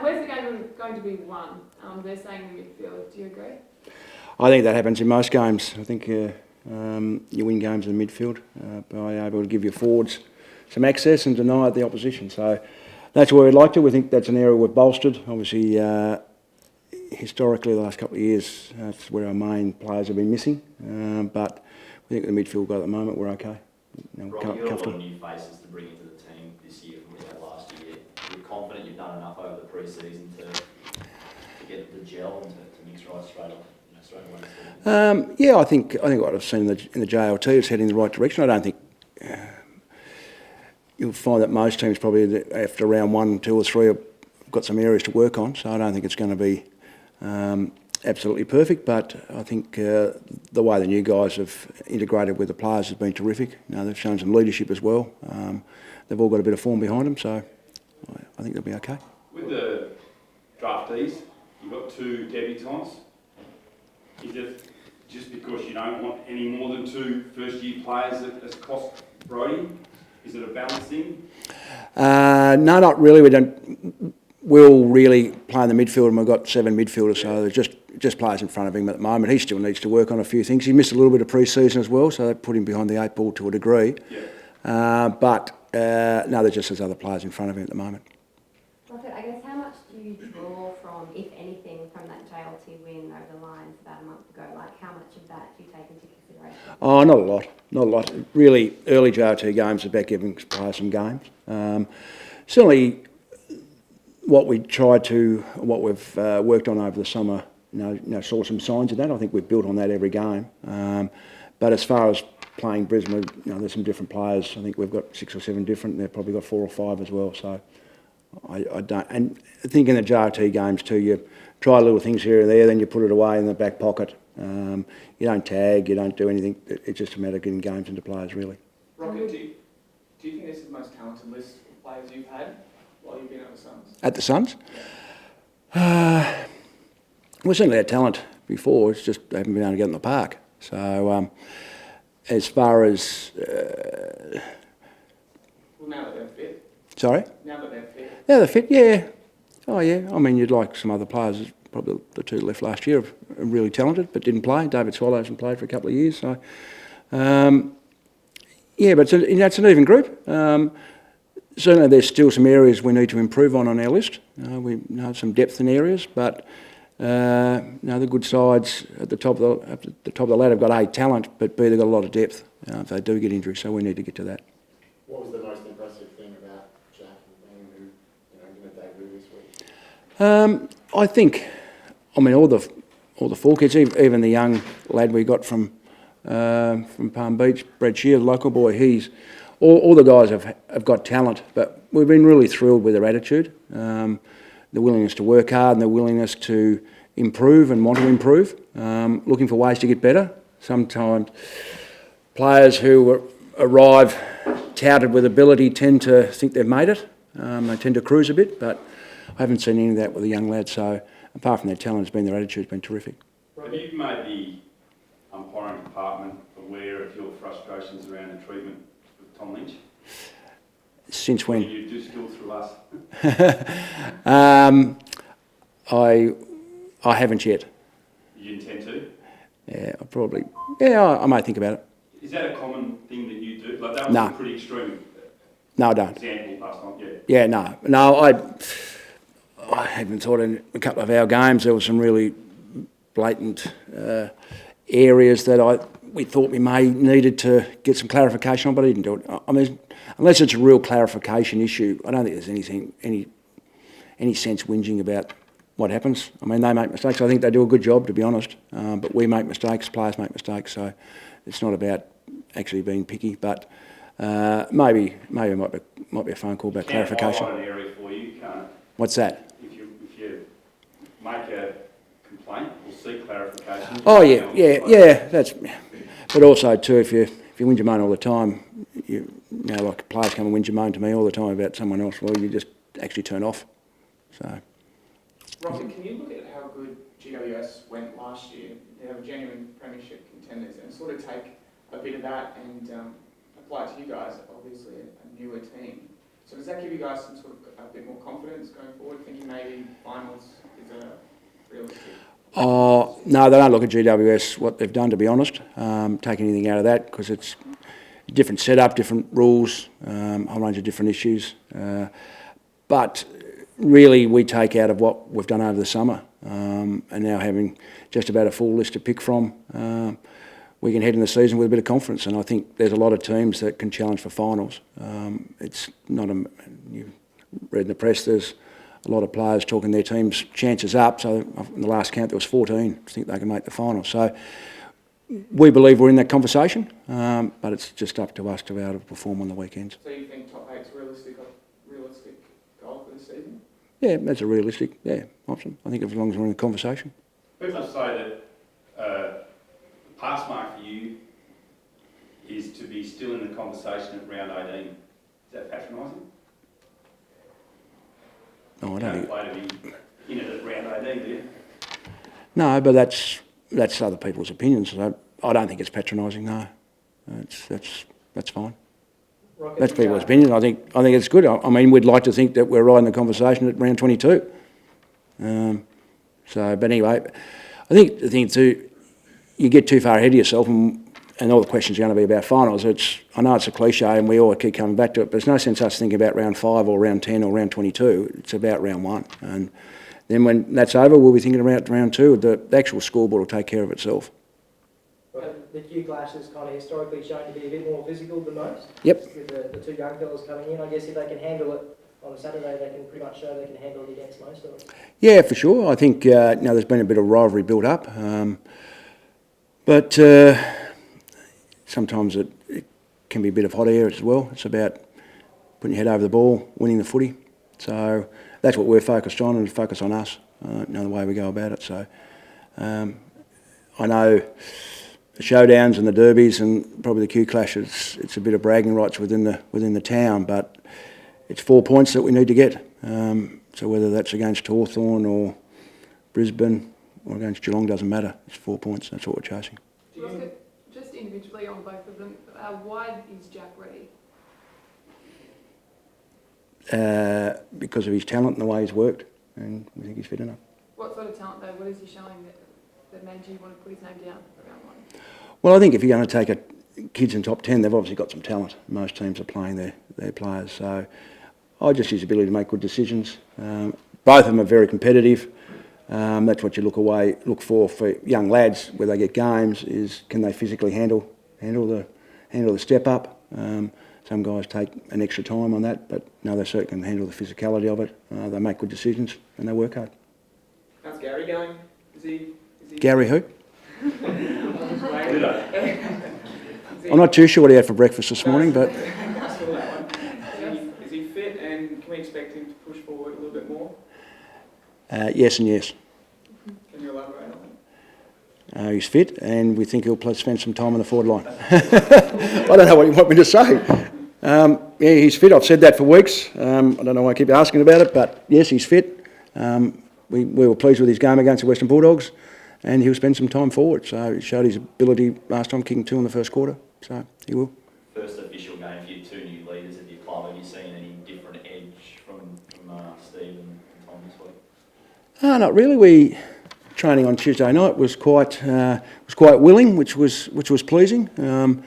Where's the game going to be won? They're saying the midfield. Do you agree? I think that happens in most games. I think you win games in the midfield by able to give your forwards some access and deny the opposition. So that's where we'd like to. We think that's an area we've bolstered. Obviously, historically, the last couple of years, that's where our main players have been missing. But we think the midfield got at the moment, we're okay. Rob, you've got a lot of new faces to bring into the team this year from without last year. You're confident you've done enough over the pre-season to get the gel and to mix right straight away? Yeah, I think what I've seen in the JLT is heading in the right direction. I don't think you'll find that most teams probably after round 1, 2 or 3 have got some areas to work on. So I don't think it's going to be absolutely perfect, but I think the way the new guys have integrated with the players has been terrific. They've shown some leadership as well. They've all got a bit of form behind them, so I think they'll be okay. With the draftees, you've got 2 debutants. Is it just because you don't want any more than 2 first-year players as cost Brody? Is it a balancing? No, not really. We'll really play in the midfield, and we've got 7 midfielders, so there's just players in front of him at the moment. He still needs to work on a few things. He missed a little bit of pre-season as well, so that put him behind the 8 ball to a degree. Yeah. But no, there's just as other players in front of him at the moment. Rocket, I guess how much do you draw from, if anything, from that JLT win over the Lions about a month ago? Like, how much of that do you take into consideration? Oh, not a lot. Really, early JLT games are about giving players some games. Certainly, what we've worked on over the summer, saw some signs of that. I think we've built on that every game. But as far as playing Brisbane, there's some different players. I think we've got 6 or 7 different, and they've probably got 4 or 5 as well. So I don't. And I think in the JLT games too, you try little things here and there, then you put it away in the back pocket. You don't tag, you don't do anything. It's just a matter of getting games into players, really. Rocket, do you think this is the most talented list of players you've had while you've been at the SUNS? At the SUNS? We certainly had talent before, it's just they haven't been able to get in the park. So as far as... well, now that they're fit. Sorry? Now that they're fit. Yeah, they're fit, yeah. Oh, yeah. I mean, you'd like some other players, probably the 2 left last year, are really talented, but didn't play. David Swallow hasn't played for a couple of years. So, yeah, but it's an even group. Certainly there's still some areas we need to improve on our list. We have some depth in areas, but the good sides at the top of the ladder have got A, talent, but B, they've got a lot of depth if they do get injuries, so we need to get to that. What was the most impressive thing about Jack and Ben who going to debut this week? I think, all the 4 kids, even the young lad we got from Palm Beach, Brad Shear, the local boy, all the guys have got talent, but we've been really thrilled with their attitude, the willingness to work hard and the willingness to improve and want to improve, looking for ways to get better. Sometimes players who arrive touted with ability tend to think they've made it. They tend to cruise a bit, but I haven't seen any of that with the young lads, so apart from their talent, their attitude's been terrific. Have you made the umpiring department aware of your frustrations around the treatment with Tom Lynch? Since when? You do still through us? I haven't yet. You intend to? Yeah, I might think about it. Is that a common thing that you do? Like that was a pretty extreme No, I don't. example last night, yeah. Yeah, no, I haven't thought in a couple of our games there were some really blatant areas that we thought we may needed to get some clarification on, but I didn't do it. I mean, unless it's a real clarification issue, I don't think there's any sense whinging about what happens. I mean, they make mistakes. I think they do a good job, to be honest. But we make mistakes, players make mistakes, so it's not about actually being picky. But maybe it might be a phone call about clarification. Highlight an area for you, can't it? What's that? If you make a complaint, we'll seek clarification. Oh yeah. But also too, if you whinge and moan all the time, like players come and whinge and moan to me all the time about someone else. Well, you just actually turn off. So. Rocket, can you look at how good GWS went last year? They have genuine premiership contenders, and sort of take a bit of that and apply to you guys, obviously a newer team. So does that give you guys some sort of a bit more confidence going forward, thinking maybe finals is a realistic? Oh, no, they don't look at GWS, what they've done, to be honest. Take anything out of that, because it's a different setup, different rules, a whole range of different issues. But really, we take out of what we've done over the summer, and now having just about a full list to pick from, we can head in the season with a bit of confidence. And I think there's a lot of teams that can challenge for finals. It's not a, you've read in the press, there's a lot of players talking their team's chances up. So in the last count, there was 14 think they can make the final. So we believe we're in that conversation, but it's just up to us to be able to perform on the weekends. So you think top eight's realistic goal for this season? Yeah, that's a realistic option. I think as long as we're in a conversation. People say that the pass mark for you is to be still in the conversation at round 18. Is that patronising? No, I don't think. Play to be in it at round 18, do you? No, but that's other people's opinions. So I don't think it's patronising. No, that's fine. That's people's opinion. I think it's good. I mean, we'd like to think that we're right in the conversation at round 22. But anyway, I think the thing too, you get too far ahead of yourself, and all the questions are going to be about finals. I know it's a cliche, and we all keep coming back to it, but there's no sense us thinking about round 5 or round 10 or round 22. It's about round 1, and then when that's over, we'll be thinking about round 2. The actual scoreboard will take care of itself. The Q Clash is kind of historically shown to be a bit more physical than most. Yep. With the two young fellas coming in, I guess if they can handle it on a Saturday, they can pretty much show they can handle it against most of them. Yeah, for sure. I think there's been a bit of rivalry built up, but sometimes it can be a bit of hot air as well. It's about putting your head over the ball, winning the footy. So that's what we're focused on, and focus on us. The way we go about it. So I know the showdowns and the derbies and probably the Q Clash, it's a bit of bragging rights within the town, but it's 4 points that we need to get. So whether that's against Hawthorn or Brisbane or against Geelong, doesn't matter. It's 4 points. That's what we're chasing. Just individually on both of them, why is Jack ready? Because of his talent and the way he's worked, and we think he's fit enough. What sort of talent though? What is he showing that made you want to put his name down for round 1? Well, I think if you're going to take kids in top 10, they've obviously got some talent. Most teams are playing their players. So I just his ability to make good decisions. Both of them are very competitive. That's what you look for young lads where they get games, is can they physically handle the step up. Some guys take an extra time on that, but no, they certainly can handle the physicality of it. They make good decisions and they work hard. How's Gary going? Is he... Gary who? I'm not too sure what he had for breakfast this morning, but... Is he fit, and can we expect him to push forward a little bit more? Yes and yes. Can you elaborate on that? He's fit, and we think he'll spend some time on the forward line. I don't know what you want me to say. Yeah, he's fit. I've said that for weeks. I don't know why I keep asking about it, but yes, he's fit. We were pleased with his game against the Western Bulldogs, and he'll spend some time forward. So he showed his ability last time, kicking 2 in the first quarter. So he will. First official game for your 2 new leaders at your club. Have you seen any different edge from Steve and Tom this week? Not really. Training on Tuesday night was quite willing, which was pleasing. And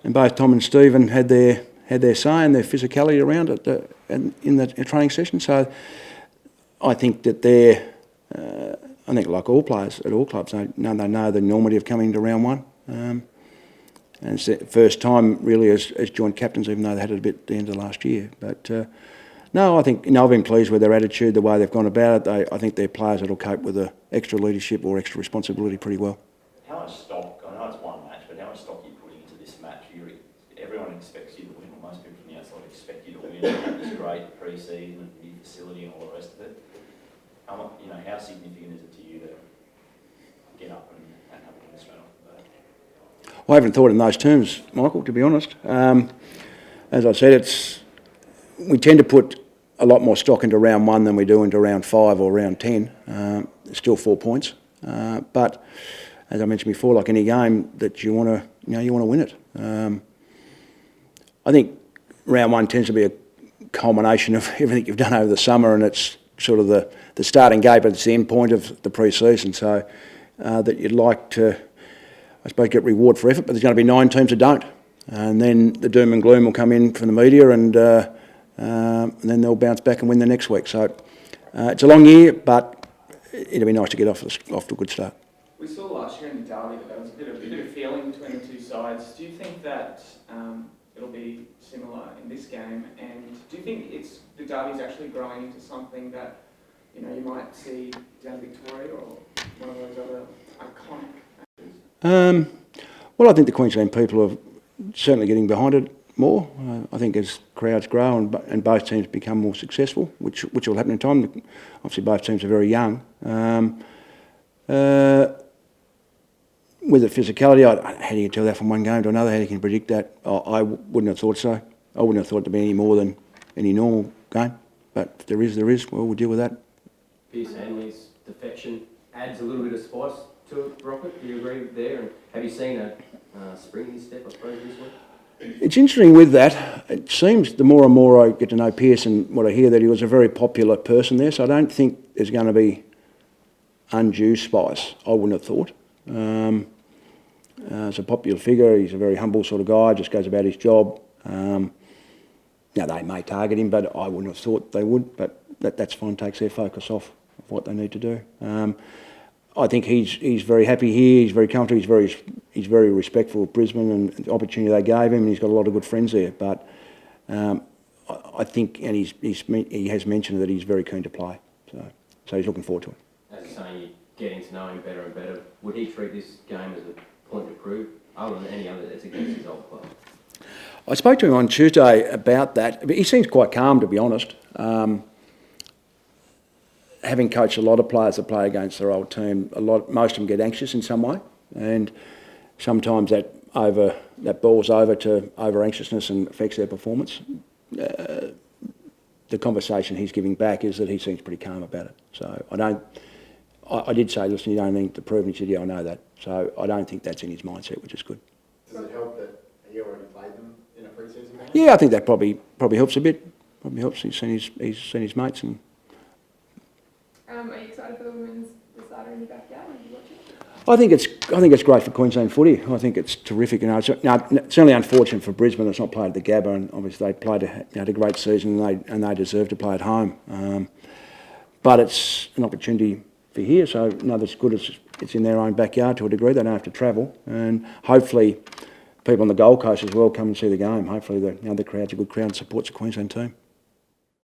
both Tom and Stephen had their say and their physicality around it in the training session. So I think that I think like all players at all clubs, they know the enormity of coming to round 1. And it's the first time really as joint captains, even though they had it a bit at the end of last year. But no, I think I've been pleased with their attitude, the way they've gone about it. I think they're players that'll cope with the extra leadership or extra responsibility pretty well. How much stock, I know it's one match, but how much stock are you putting into this match? Everyone expects you to win, or most people from the outside expect you to win. You have this great pre-season and new facility and all the rest of it. How significant is it to you to get up and have a win straight off the bat? I haven't thought in those terms, Michael, to be honest. As I said, we tend to put a lot more stock into round 1 than we do into round 5 or round 10. It's still 4 points, but as I mentioned before, like any game that you want to win it. I think round one tends to be a culmination of everything you've done over the summer, and it's sort of the starting gate, but it's the end point of the pre-season. So that you'd like to, I suppose, get reward for effort, but there's going to be 9 teams that don't. And then the doom and gloom will come in from the media, and then they'll bounce back and win the next week. So it's a long year, but it'll be nice to get off to a good start. We saw last year in the derby that there was a bit of feeling between the two sides. Do you think that it'll be similar in this game? And do you think the derby's actually growing into something that you might see down Victoria or one of those other iconic? Well, I think the Queensland people are certainly getting behind it more. I think as crowds grow and both teams become more successful, which will happen in time. Obviously, both teams are very young. With the physicality, how do you tell that from one game to another? How do you can predict that? I wouldn't have thought so. I wouldn't have thought to be any more than any normal game. But if there is. Well, we'll deal with that. Pierce Hanley's defection adds a little bit of spice to it, Rocket. Do you agree there? And have you seen a spring in his step, I suppose, this week? It's interesting with that. It seems the more and more I get to know Pierce and what I hear, that he was a very popular person there. So I don't think there's going to be undue spice. I wouldn't have thought. He's a popular figure. He's a very humble sort of guy. Just goes about his job. Now they may target him, but I wouldn't have thought they would. But that's fine. Takes their focus off of what they need to do. I think he's very happy here. He's very comfortable. He's very respectful of Brisbane and the opportunity they gave him, and he's got a lot of good friends there. But I think, and he has mentioned that he's very keen to play. So he's looking forward to it. As you're saying, you're getting to know him better and better. Would he treat this game as a point to prove, other than any other that's against his old club? I spoke to him on Tuesday about that. He seems quite calm, to be honest. Having coached a lot of players that play against their old team, most of them get anxious in some way, and sometimes that boils over to over anxiousness and affects their performance. The conversation he's giving back is that he seems pretty calm about it. So I did say, listen, you don't need to prove, and he said, yeah, I know that. So I don't think that's in his mindset, which is good. Does it help that he already played them in a pre-season game? Yeah, I think that probably helps a bit. Probably helps. He's seen his mates and. Are you excited for the women's decider in the backyard? Are you watching? I think it's great for Queensland footy. I think it's terrific. It's certainly unfortunate for Brisbane it's not played at the Gabba, and obviously they had a great season and they deserve to play at home. But it's an opportunity for here, so that's good. It's in their own backyard to a degree. They don't have to travel, and hopefully people on the Gold Coast as well come and see the game. Hopefully the crowd's a good crowd and supports the Queensland team.